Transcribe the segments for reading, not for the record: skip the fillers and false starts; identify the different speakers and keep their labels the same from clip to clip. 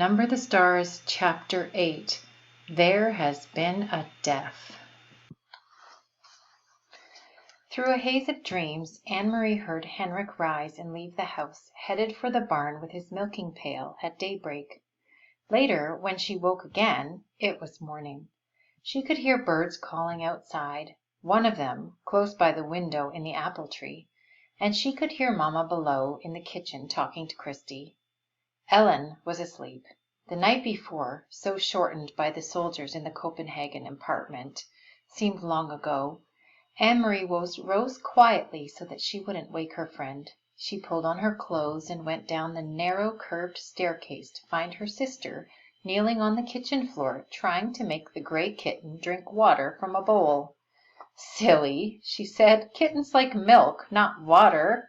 Speaker 1: Number the Stars, Chapter 8. There Has Been a Death. Through a haze of dreams, Anne-Marie heard Henrik rise and leave the house, headed for the barn with his milking pail at daybreak. Later, when she woke again, it was morning. She could hear birds calling outside, one of them close by the window in the apple tree, and she could hear Mamma below in the kitchen talking to Christie. Ellen was asleep. The night before, so shortened by the soldiers in the Copenhagen apartment, seemed long ago. Anne-Marie rose quietly so that she wouldn't wake her friend. She pulled on her clothes and went down the narrow curved staircase to find her sister kneeling on the kitchen floor trying to make the gray kitten drink water from a bowl. "Silly," she said. "Kittens like milk, not water."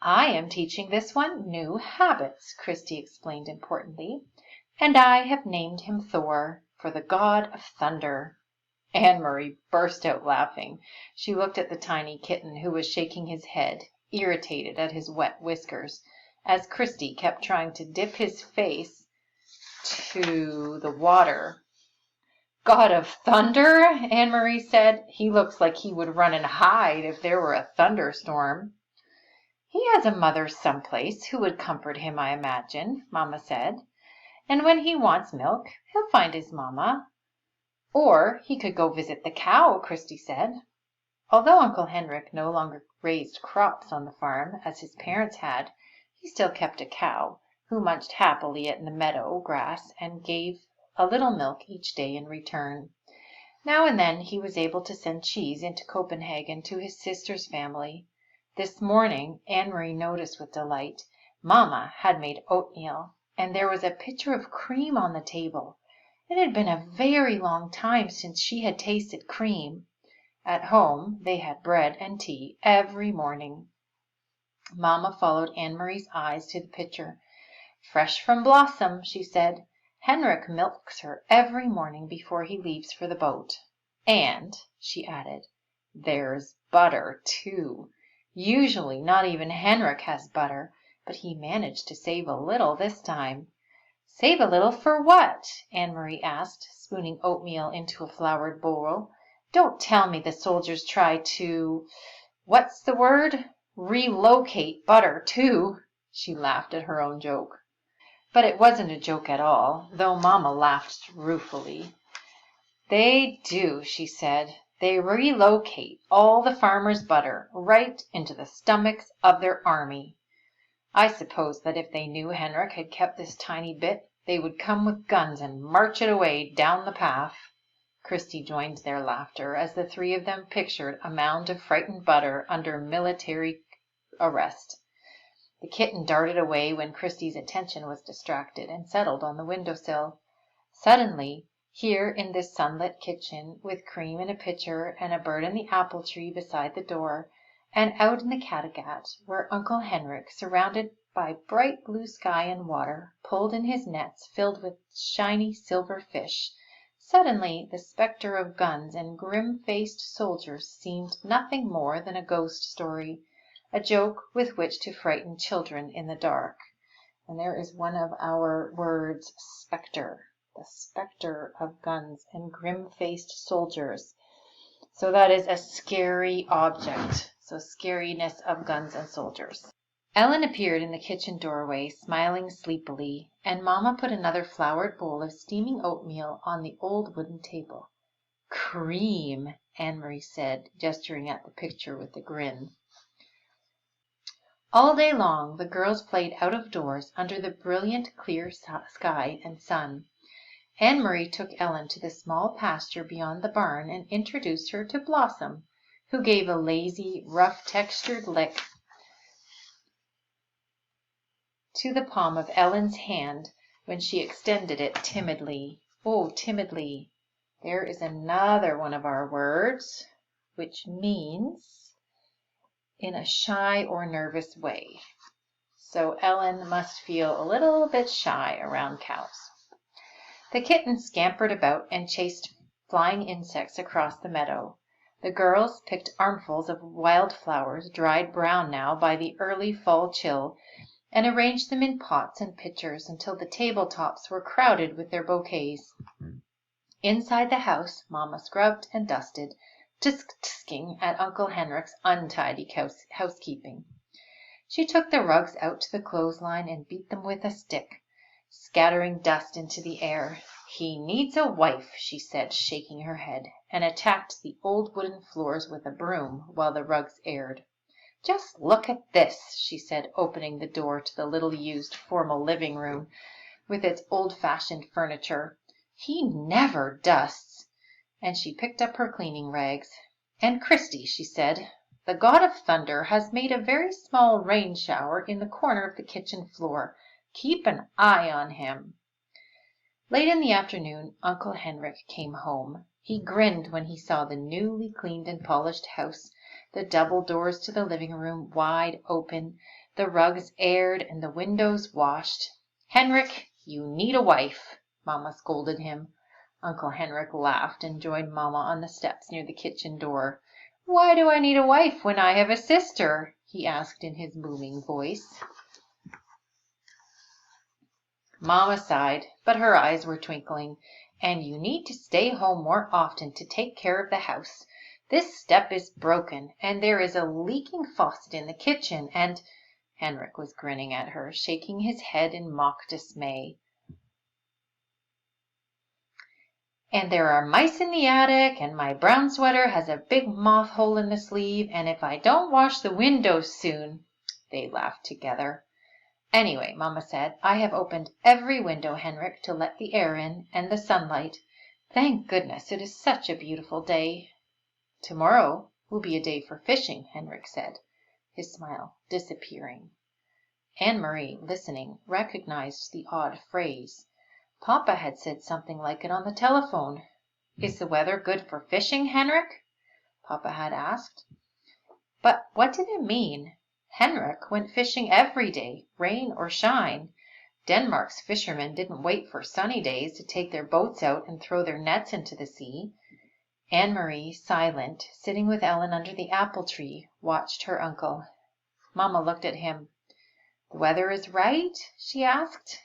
Speaker 1: "I am teaching this one new habits," Christie explained importantly, "and I have named him Thor, for the god of thunder." Anne-Marie burst out laughing. She looked at the tiny kitten, who was shaking his head, irritated at his wet whiskers, as Christie kept trying to dip his face to the water. "God of thunder," Anne-Marie said. "He looks like he would run and hide if there were a thunderstorm." "He has a mother someplace who would comfort him, I imagine," Mamma said. "And when he wants milk, he'll find his mamma." "Or he could go visit the cow," Christie said. Although Uncle Henrik no longer raised crops on the farm, as his parents had, he still kept a cow, who munched happily at the meadow grass and gave a little milk each day in return. Now and then he was able to send cheese into Copenhagen to his sister's family. This morning, Anne-Marie noticed with delight, Mamma had made oatmeal, and there was a pitcher of cream on the table. It had been a very long time since she had tasted cream. At home they had bread and tea every morning. Mamma followed Anne-Marie's eyes to the pitcher. "Fresh from Blossom," she said. "Henrik milks her every morning before he leaves for the boat. And," she added, "there's butter too. Usually not even Henrik has butter, but he managed to save a little this time." "Save a little for what?" Anne-Marie asked, spooning oatmeal into a floured bowl. "Don't tell me the soldiers tried to—what's the word?—relocate butter too." She laughed at her own joke. But it wasn't a joke at all, though Mamma laughed ruefully. "They do," she said. "They relocate all the farmers' butter right into the stomachs of their army. I suppose that if they knew Henrik had kept this tiny bit, they would come with guns and march it away down the path." Christie joined their laughter as the three of them pictured a mound of frightened butter under military arrest. The kitten darted away when Christie's attention was distracted and settled on the windowsill. Suddenly, here in this sunlit kitchen, with cream in a pitcher and a bird in the apple tree beside the door, and out in the Kattegat, where Uncle Henrik, surrounded by bright blue sky and water, pulled in his nets filled with shiny silver fish, suddenly the spectre of guns and grim-faced soldiers seemed nothing more than a ghost story, a joke with which to frighten children in the dark. And there is one of our words, spectre. The spectre of guns and grim-faced soldiers. So that is a scary object. So scariness of guns and soldiers. Ellen appeared in the kitchen doorway, smiling sleepily, and Mamma put another floured bowl of steaming oatmeal on the old wooden table. "Cream," Anne-Marie said, gesturing at the picture with a grin. All day long the girls played out of doors under the brilliant clear sky and sun. Anne-Marie took Ellen to the small pasture beyond the barn and introduced her to Blossom, who gave a lazy, rough-textured lick to the palm of Ellen's hand when she extended it timidly. Oh, timidly. There is another one of our words, which means in a shy or nervous way. So Ellen must feel a little bit shy around cows. The kitten scampered about and chased flying insects across the meadow. The girls picked armfuls of wildflowers, dried brown now by the early fall chill, and arranged them in pots and pitchers until the table tops were crowded with their bouquets. Inside the house Mamma scrubbed and dusted, tisk-tisking at Uncle Henrik's untidy housekeeping. She took the rugs out to the clothesline and beat them with a stick, scattering dust into the air. "He needs a wife," she said, shaking her head, and attacked the old wooden floors with a broom while the rugs aired. "Just look at this," she said, opening the door to the little used formal living room with its old-fashioned furniture. "He never dusts," and she picked up her cleaning rags. "And Christy," she said, "the God of Thunder has made a very small rain shower in the corner of the kitchen floor. Keep an eye on him." Late in the afternoon Uncle Henrik came home. He grinned when he saw the newly cleaned and polished house, the double doors to the living room wide open, the rugs aired, and the windows washed. "Henrik, you need a wife," Mamma scolded him. Uncle Henrik laughed and joined Mamma on the steps near the kitchen door. "Why do I need a wife when I have a sister?" he asked in his booming voice. Mamma sighed, but her eyes were twinkling. "And you need to stay home more often to take care of the house. This step is broken, and there is a leaking faucet in the kitchen, and—" Henrik was grinning at her, shaking his head in mock dismay. "And there are mice in the attic, and my brown sweater has a big moth hole in the sleeve, and if I don't wash the windows soon—" They laughed together. "Anyway," Mamma said, "I have opened every window, Henrik, to let the air in and the sunlight. Thank goodness, it is such a beautiful day." "Tomorrow will be a day for fishing," Henrik said, his smile disappearing. Anne-Marie, listening, recognized the odd phrase. Papa had said something like it on the telephone. "Is the weather good for fishing, Henrik?" Papa had asked. But what did it mean? Henrik went fishing every day, rain or shine. Denmark's fishermen didn't wait for sunny days to take their boats out and throw their nets into the sea. Anne-Marie, silent, sitting with Ellen under the apple tree, watched her uncle. Mamma looked at him. "The weather is right?" she asked.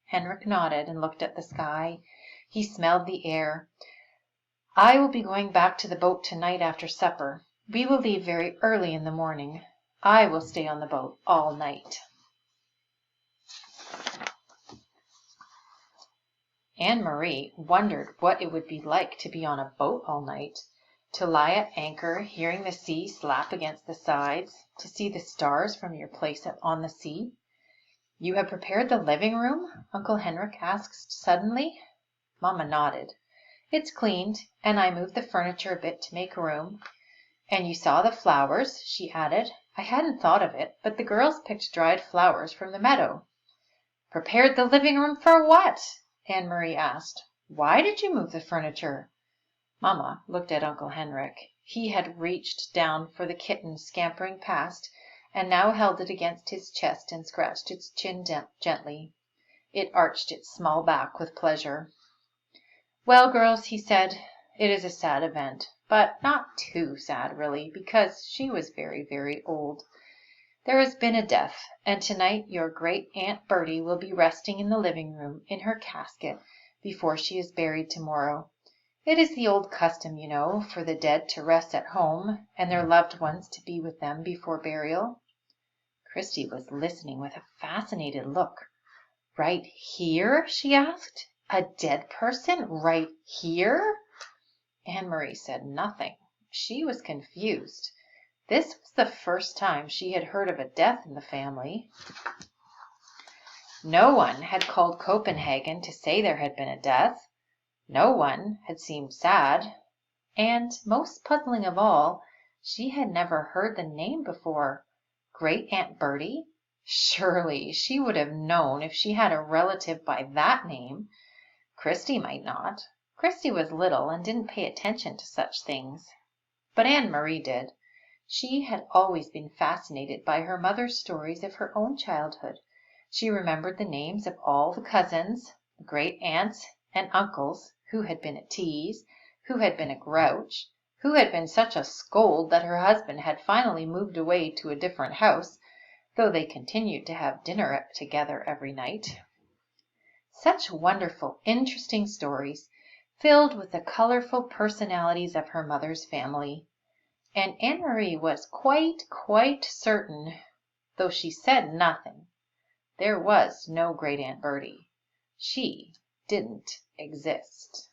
Speaker 1: Henrik nodded and looked at the sky. He smelled the air. "I will be going back to the boat tonight after supper. We will leave very early in the morning. I will stay on the boat all night." Anne-Marie wondered what it would be like to be on a boat all night, to lie at anchor, hearing the sea slap against the sides, to see the stars from your place on the sea. "You have prepared the living room?" Uncle Henrik asked suddenly. Mamma nodded. "It's cleaned, and I moved the furniture a bit to make room. And you saw the flowers," she added. "I hadn't thought of it, but the girls picked dried flowers from the meadow." "Prepared the living room for what?" Anne-Marie asked. "Why did you move the furniture?" Mamma looked at Uncle Henrik. He had reached down for the kitten scampering past, and now held it against his chest and scratched its chin gently. It arched its small back with pleasure. "Well, girls," he said, "it is a sad event, but not too sad, really, because she was very, very old. There has been a death, and tonight your great Aunt Bertie will be resting in the living room in her casket before she is buried tomorrow. It is the old custom, you know, for the dead to rest at home and their loved ones to be with them before burial." Christy was listening with a fascinated look. "Right here?" she asked. "A dead person right here?" Anne-Marie said nothing. She was confused. This was the first time she had heard of a death in the family. No one had called Copenhagen to say there had been a death. No one had seemed sad. And, most puzzling of all, she had never heard the name before. Great Aunt Bertie? Surely she would have known if she had a relative by that name. Christy might not. Christy was little and didn't pay attention to such things. But Anne-Marie did. She had always been fascinated by her mother's stories of her own childhood. She remembered the names of all the cousins, the great aunts and uncles who had been a tease, who had been a grouch, who had been such a scold that her husband had finally moved away to a different house, though they continued to have dinner together every night. Such wonderful, interesting stories, filled with the colorful personalities of her mother's family. And Anne Marie was quite certain, though she said nothing, there was no Great Aunt Bertie. She didn't exist.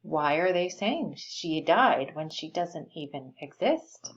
Speaker 1: Why are they saying she died when she doesn't even exist?